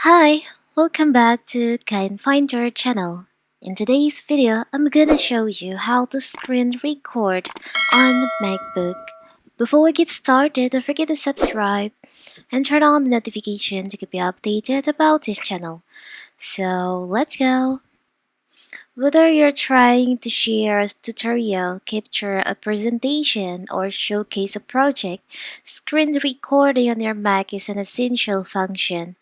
Hi, welcome back to Kind Finder channel. In today's video, I'm gonna show you how to screen record on MacBook. Before we get started, don't forget to subscribe and turn on the notification to keep you updated about this channel. So let's go! Whether you're trying to share a tutorial, capture a presentation, or showcase a project, screen recording on your Mac is an essential function.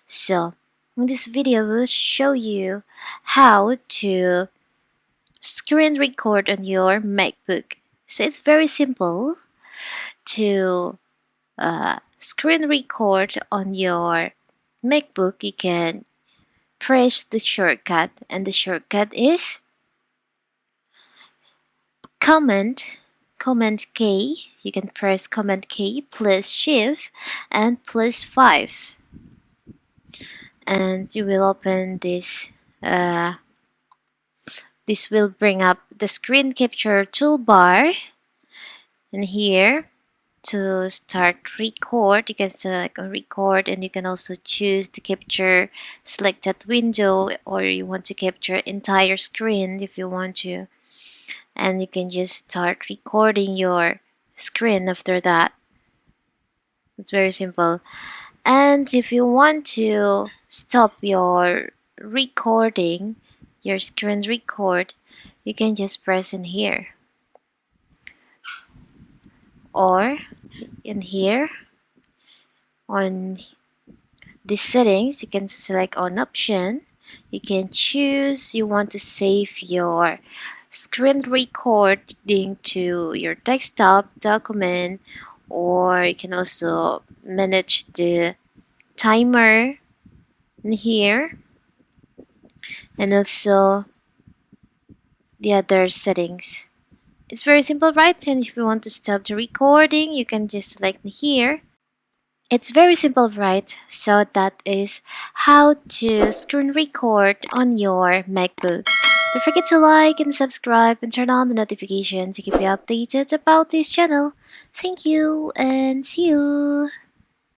So, in this video, we'll show you how to screen record on your MacBook. So, it's very simple to screen record on your MacBook. You can press the shortcut, and the shortcut is Command K. You can press Command K plus Shift and plus 5. And you will open this this will bring up the screen capture toolbar, and here to start record you can select on record, and you can also choose to capture select that window, or you want to capture entire screen if you want to, and you can just start recording your screen after that. It's very simple. And if you want to stop your recording, your screen record, you can just press in here, or in here on these settings you can select on option. You can choose you want to save your screen recording to your desktop document, or you can also manage the timer in here, and also the other settings. It's very simple, right? And if you want to stop the recording, you can just select here. It's very simple, right? So that is how to screen record on your MacBook. Don't forget to like and subscribe and turn on the notification to keep you updated about this channel. Thank you and see you!